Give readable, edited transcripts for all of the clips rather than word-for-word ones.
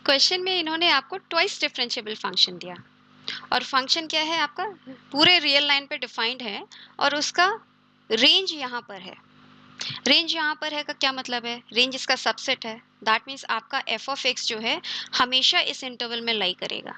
Question में इन्होंने आपको ट्वाइस डिफरेंशिएबल फंक्शन दिया और फंक्शन क्या है आपका पूरे रियल लाइन पे डिफाइंड है और उसका रेंज यहाँ पर है। रेंज यहाँ पर है का क्या मतलब है? रेंज इसका सबसेट है। दैट मीन्स आपका एफ ऑफ एक्स जो है हमेशा इस इंटरवल में लाई करेगा,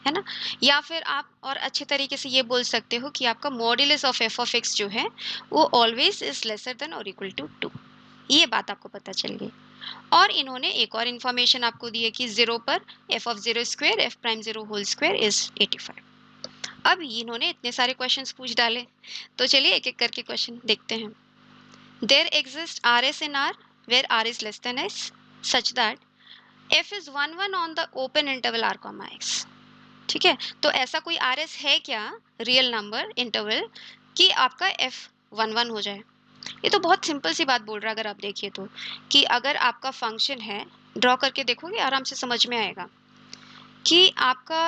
है ना? या फिर आप और अच्छे तरीके से ये बोल सकते हो कि आपका modulus of F of x जो है वो ऑलवेज इज लेसर देन और इक्वल टू 2। ये बात आपको पता चल गई। और इन्होंने एक और इन्फॉर्मेशन आपको दी है कि 0 पर F of 0 square F prime 0 whole square is 85। अब इन्होंने इतने सारे क्वेश्चंस पूछ डाले, तो चलिए एक एक करके क्वेश्चन देखते हैं। There exist R S in R where R is less than S such that F is 1 1 on the open interval R comma X. ठीक है, तो ऐसा कोई आर एस है क्या रियल नंबर इंटरवल कि आपका एफ 1 1 हो जाए? ये तो बहुत सिंपल सी बात बोल रहा है अगर आप देखिए तो, कि अगर आपका फंक्शन है, ड्रॉ करके देखोगे आराम से समझ में आएगा कि आपका,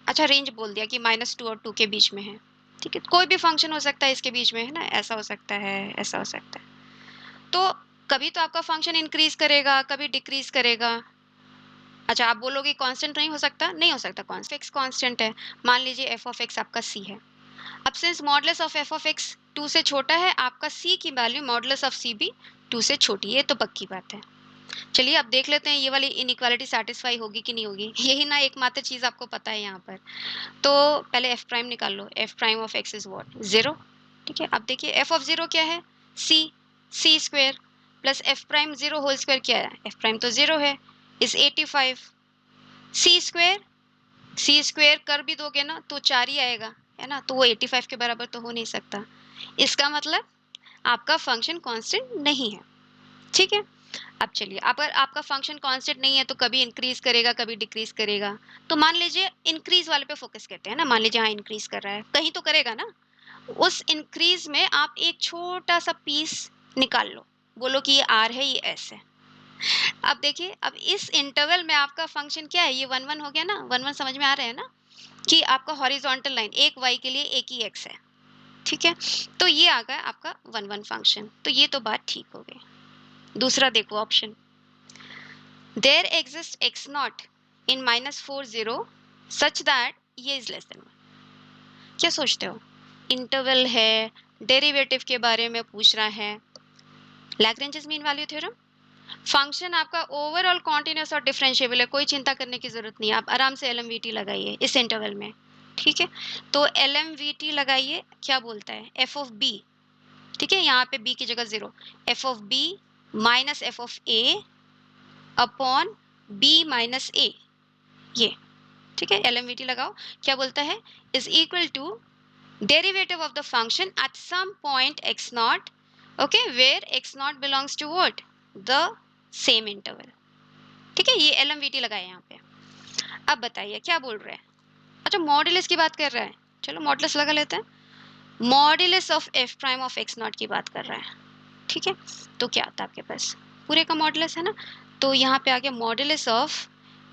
अच्छा रेंज बोल दिया कि -2 और 2 के बीच में है। ठीक है, कोई भी फंक्शन हो सकता है इसके बीच में, है ना? ऐसा हो सकता है, ऐसा हो सकता है। तो कभी तो आपका फंक्शन इंक्रीज करेगा, कभी डिक्रीज करेगा। अच्छा आप बोलोगे कांस्टेंट नहीं हो सकता? नहीं हो सकता, फिक्स कांस्टेंट है। मान लीजिए एफ ऑफ एक्स आपका सी है। अब since modulus of F of x 2 से छोटा है, आपका सी की वैल्यू मॉडुलस ऑफ सी भी 2 से छोटी है, ये तो पक्की बात है। चलिए अब देख लेते हैं ये वाली इनइक्वालिटी सैटिस्फाई होगी कि नहीं होगी। यही ना एकमात्र चीज आपको पता है यहाँ पर। तो पहले एफ प्राइम निकाल लो। F prime of X is what? 0। ठीक है, अब देखिए एफ ऑफ 0 क्या है? C. C square plus F prime 0 whole square क्या है? एफ प्राइम तो 0 है, is 85। C square, C square कर भी दोगे ना तो 4 ही आएगा, है ना? तो वो 85 के बराबर तो हो नहीं सकता। इसका मतलब आपका फंक्शन कांस्टेंट नहीं है। ठीक है, अब चलिए अगर आपका फंक्शन कांस्टेंट नहीं है तो कभी इंक्रीज करेगा, कभी डिक्रीज करेगा। तो मान लीजिए इंक्रीज वाले पे फोकस करते हैं ना, मान लीजिए हाँ इंक्रीज कर रहा है, कहीं तो करेगा ना। उस इंक्रीज में आप एक छोटा सा पीस निकाल लो, बोलो कि ये आर है, ये एस है। अब देखिए अब इस इंटरवल में आपका फंक्शन क्या है? ये 1 1 हो गया ना। 1 1 समझ में आ रहा है ना कि आपका हॉरिजॉन्टल लाइन एक y के लिए एक ही x है। ठीक है, तो ये आ गया आपका 1 1 फंक्शन। तो ये तो बात ठीक हो गई। दूसरा देखो option, there exist x not in -4 0 such that ये इज लेस देन 1। क्या सोचते हो? इंटरवल है, डेरिवेटिव के बारे में पूछ रहा है, Lagrange's mean value theorem. Function आपका ओवरऑल कॉन्टिन्यूस और डिफरेंशिएबल है, कोई चिंता करने की जरूरत नहीं है। आप आराम से एलएमवीटी लगाइए इस इंटरवल में। ठीक है, तो एलएमवीटी लगाइए, क्या बोलता है? F of B. ठीक है, यहाँ पे बी की जगह 0, F of B minus F of A upon B minus A, ये। ठीक है, एलएमवीटी लगाओ, क्या बोलता है? Is equal to derivative of the function at some point x naught, okay, where x naught belongs to what? The same interval. ठीक है, ये एलएमवीटी लगाए यहाँ पे। अब बताइए क्या बोल रहे हैं? अच्छा मॉड्यूलस की बात कर रहा है, चलो मॉड्यूलस लगा लेते हैं। Modulus of F prime of X not की बात कर रहा है। ठीक है, तो क्या आता है आपके पास? पूरे का मॉड्यूलस है ना, तो यहाँ पे आ गया modulus of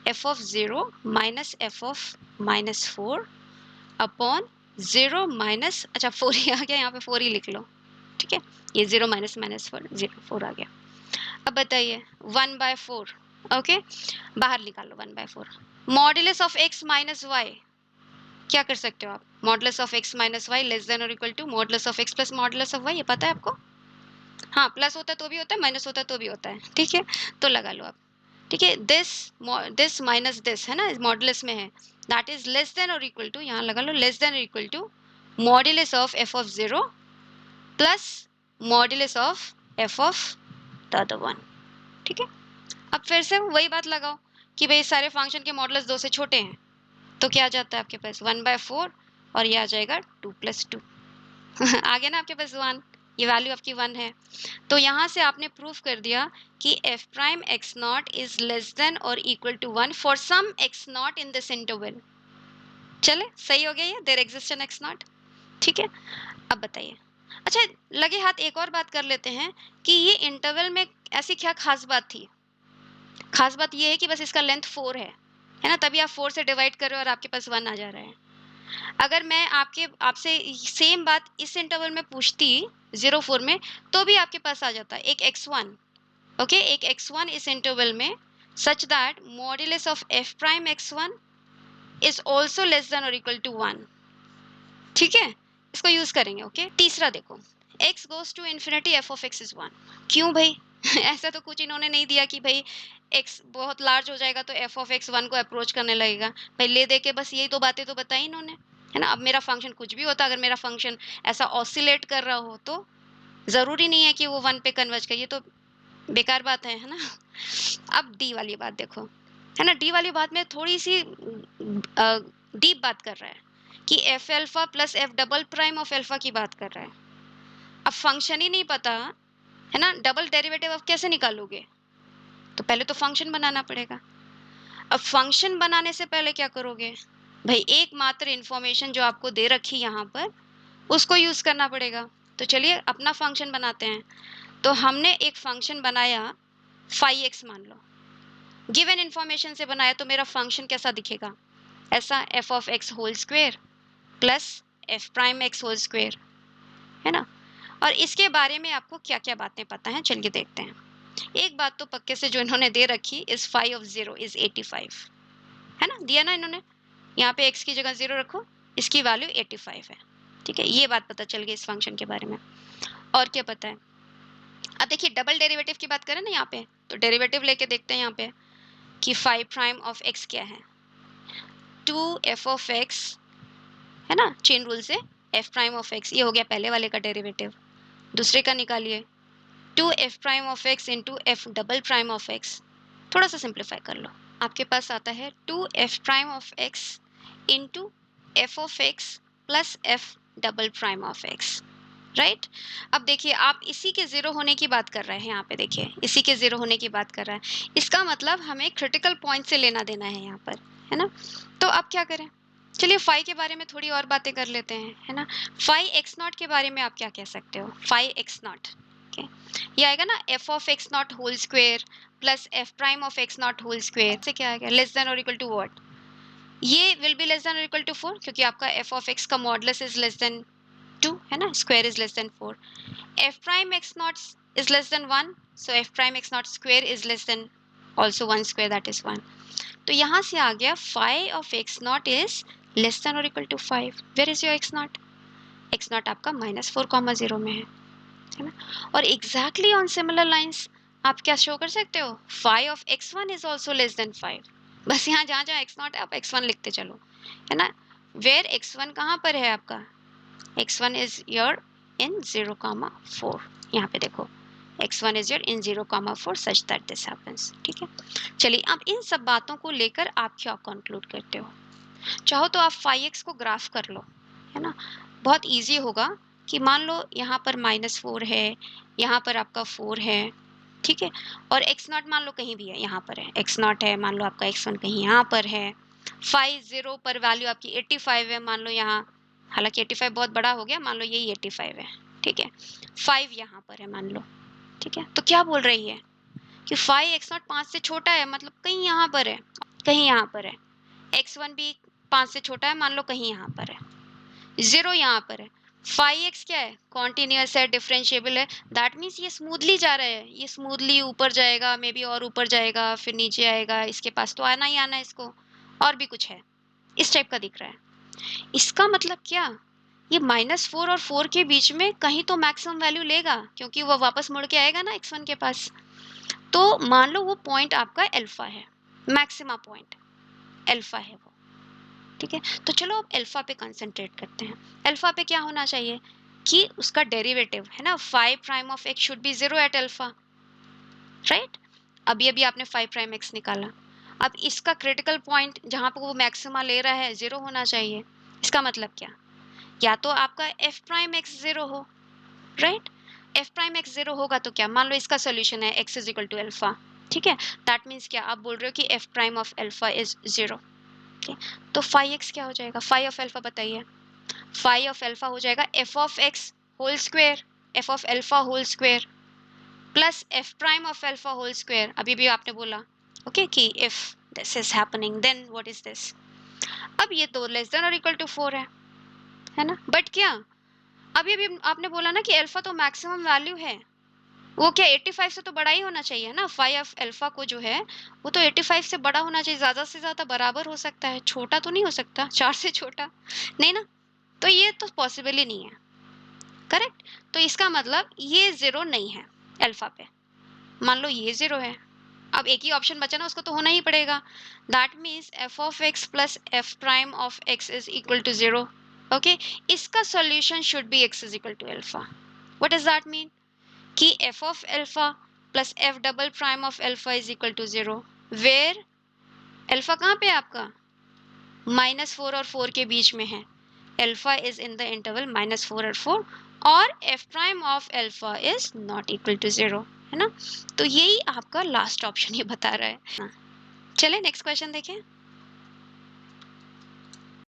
F of 0 minus F of -4 upon 0 minus, अच्छा 4 ही आ गया यहाँ पे, 4 ही लिख लो। ठीक है, ये 0 माइनस -4 0 4 आ गया। अब बताइए 1/4, ओके, बाहर निकालो 1/4। Modulus of x minus y, क्या कर सकते हो आप? Modulus of x minus y less than और equal to modulus of x plus modulus of y, ये पता है आपको? हाँ, प्लस होता है तो भी होता है, माइनस होता है तो भी होता है। ठीक है, तो लगा लो आप। ठीक है, दिस माइनस दिस है ना, मॉडुलस में है, दैट इज लेस देन और इक्वल टू, यहाँ लगा लो, लेस देन और equal to modulus of f of 0 plus modulus of f of the other one. ठीक है, अब फिर से वही बात लगाओ कि भाई सारे फंक्शन के मॉडुलस 2 से छोटे हैं, तो क्या आ जाता है आपके पास? 1/4 और ये आ जाएगा 2 + 2। आ गया ना आपके पास 1, ये वैल्यू आपकी 1 है। तो यहाँ से आपने प्रूफ कर दिया कि F prime X not is less than और equal to 1 for some X naught in this interval. चले सही हो गया ये, there exist an X naught. ठीक है, अब बताइए, अच्छा लगे हाथ एक और बात कर लेते हैं कि ये इंटरवल में ऐसी क्या खास बात थी? खास बात ये है कि बस इसका लेंथ 4 है ना, तभी आप 4 से डिवाइड कर रहे हो और आपके पास 1 आ जा रहा है। अगर मैं आपसे सेम बात इस इंटरवल में पूछती 0 4 में, तो भी आपके पास आ जाता एक x1। ओके, एक x1 इस इंटरवल में such that modulus of F prime x one is also less than और इक्वल टू 1। ठीक है, इसको यूज करेंगे। ओके, तीसरा देखो, x goes to infinity F of X is 1। क्यों भाई? ऐसा तो कुछ इन्होंने नहीं दिया कि भाई x बहुत लार्ज हो जाएगा तो एफ ऑफ एक्स 1 को अप्रोच करने लगेगा। भाई ले दे के बस यही दो बातें तो बताई इन्होंने, है ना। अब मेरा फंक्शन कुछ भी होता, अगर मेरा फंक्शन ऐसा ऑसिलेट कर रहा हो तो जरूरी नहीं है कि वो 1 पे कन्वर्ज करे, ये तो बेकार बात है ना। अब डी वाली बात देखो, है ना। डी वाली बात में थोड़ी सी डीप बात कर रहा है कि F alpha plus F double prime of alpha की बात कर रहा है। अब फंक्शन ही नहीं पता, है ना, डबल डेरिवेटिव अब कैसे निकालोगे? तो पहले तो फंक्शन बनाना पड़ेगा। अब फंक्शन बनाने से पहले क्या करोगे भाई? एकमात्र इंफॉर्मेशन जो आपको दे रखी यहाँ पर उसको यूज करना पड़ेगा। तो चलिए अपना फंक्शन बनाते हैं। तो हमने एक फंक्शन बनाया फाई एक्स मान लो, गिवन इंफॉर्मेशन से बनाया, तो मेरा फंक्शन कैसा दिखेगा? ऐसा, F of X whole square plus F prime X whole square, है ना। और इसके बारे में आपको क्या क्या बातें पता हैं, चलिए देखते हैं। एक बात तो पक्के से जो इन्होंने दे रखी, इज फाई ऑफ 0 इज 85, है ना, दिया ना इन्होंने। यहाँ पे x की जगह 0 रखो, इसकी वैल्यू 85 है। ठीक है, ये बात पता चल गई इस फंक्शन के बारे में। और क्या पता है? अब देखिए डबल डेरिवेटिव की बात करें ना यहाँ पे, तो डेरिवेटिव लेके देखते हैं यहाँ पे कि फाई प्राइम ऑफ x क्या है। 2f ऑफ x, है ना, चेन रूल से f प्राइम ऑफ x, ये हो गया पहले वाले का डेरिवेटिव। दूसरे का निकालिए, 2f prime of x into F double prime of x। थोड़ा सा सिंप्लीफाई कर लो, आपके पास आता है 2f prime of x into F of x plus F double prime of x, right. अब देखिए आप इसी के जीरो होने की बात कर रहे हैं, यहाँ पे देखिए इसी के जीरो होने की बात कर रहा है। इसका मतलब हमें क्रिटिकल पॉइंट से लेना देना है यहाँ पर, है ना। तो अब क्या करें? चलिए फाई के बारे में थोड़ी और बातें कर लेते हैं, है ना। फाई एक्स नॉट के बारे में आप क्या कह सकते हो? फाई एक्स नॉट, ये आएगा ना F of X not whole square plus F prime of X not whole square से क्या आएगा? लेस देन और इक्वल टू व्हाट? ये विल बी लेस देन और इक्वल टू 4, क्योंकि आपका एफ ऑफ एक्स का मॉडुलस इज लेस देन 2, है ना, square is less than 4। F prime X not is less than 1, so F prime X not square is less then also 1 square, that is 1। तो यहाँ से आ गया phi of X not is less than और equal to 5। Where is your X naught? X naught आपका -4,0 में है ना। और एग्जैक्टली ऑन सिमिलर लाइंस आप क्या शो कर सकते हो? Phi of x1 is also less than 5। बस यहाँ जहाँ जहाँ x नॉट है आप x1 लिखते चलो, है ना। वेयर x1 कहाँ पर है आपका? x1 is your in 0,4। यहाँ पे देखो x1 is your in 0,4 such that this happens. ठीक है, चलिए अब इन सब बातों को लेकर आप क्या कंक्लूड करते हो? चाहो तो आप फाई एक्स को ग्राफ कर लो, है ना। बहुत इजी होगा कि मान लो यहाँ पर -4 है, यहाँ पर आपका 4 है, ठीक है, और एक्स नॉट मान लो कहीं भी है, यहाँ पर है एक्स नॉट है, मान लो आपका x1 कहीं यहाँ पर है। फाई 0 पर वैल्यू आपकी 85 है, मान लो यहाँ, हालांकि 85 बहुत बड़ा हो गया, मान लो यही 85 है, ठीक है। 5 यहाँ पर है मान लो, ठीक है। तो क्या बोल रही है कि फाई एक्स नॉट 5 से छोटा है, मतलब कहीं यहाँ पर है, कहीं यहाँ पर है। x1 भी 5 से छोटा है, मान लो कहीं यहाँ पर है। 0 यहाँ पर है। फाई एक्स क्या है? कॉन्टिन्यूअस है, डिफरेंशिएबल है, दैट मीन्स ये स्मूथली जा रहा है, ये स्मूथली ऊपर जाएगा, मे बी और ऊपर जाएगा, फिर नीचे आएगा, इसके पास तो आना ही आना है इसको, और भी कुछ है, इस टाइप का दिख रहा है। इसका मतलब क्या? ये -4 और 4 के बीच में कहीं तो मैक्सिमम वैल्यू लेगा, क्योंकि वो वापस मुड़ के आएगा ना x1 के पास। तो मान लो वो पॉइंट आपका अल्फा है, मैक्सिमा पॉइंट अल्फा है वो, ठीक है। तो चलो अब अल्फा पे कंसंट्रेट करते हैं। अल्फा पे क्या होना चाहिए कि उसका डेरिवेटिव, है ना, phi prime of X should be 0 at alpha, right. अभी अभी आपने फाई प्राइम एक्स निकाला, अब इसका क्रिटिकल पॉइंट जहां पर वो मैक्सिमा ले रहा है 0 होना चाहिए। इसका मतलब क्या? या तो आपका एफ प्राइम एक्स 0 हो, राइट। एफ प्राइम एक्स 0 होगा तो क्या, मान लो इसका सोल्यूशन है X is equal to alpha, ठीक है। दैट मीन्स क्या, आप बोल रहे हो कि F prime of alpha is 0। तो फाई एक्स क्या हो जाएगा? फाई ऑफ अल्फा बताइए। फाई ऑफ अल्फा हो जाएगा F of X whole square, F of alpha whole square plus F prime of alpha whole square. अभी भी आपने बोला ओके कि if this is happening then what is this. अब ये तो लेस देन और इक्वल टू 4 है ना। बट क्या, अभी अभी आपने बोला ना कि अल्फा तो मैक्सिमम वैल्यू है, वो क्या 85 से तो बड़ा ही होना चाहिए ना, फाई ऑफ अल्फा को जो है वो तो 85 से बड़ा होना चाहिए, ज्यादा से ज्यादा बराबर हो सकता है, छोटा तो नहीं हो सकता, 4 से छोटा नहीं ना, तो ये तो पॉसिबल ही नहीं है। करेक्ट। तो इसका मतलब ये जीरो नहीं है अल्फा पे। मान लो ये जीरो है, अब एक ही ऑप्शन बचा ना, उसको तो होना ही पड़ेगा। That means F of X plus F prime of X is equal to zero. Okay, इसका solution should be X is equal to alpha. What does that mean? कि F of alpha plus F double prime of alpha is equal to zero, where alpha कहाँ पे है आपका? -4 और 4 के बीच में है। Alpha is in the interval -4 और 4, और F prime of alpha is not equal to zero, है ना। तो यही आपका लास्ट ऑप्शन ये बता रहा है। चले नेक्स्ट क्वेश्चन देखें।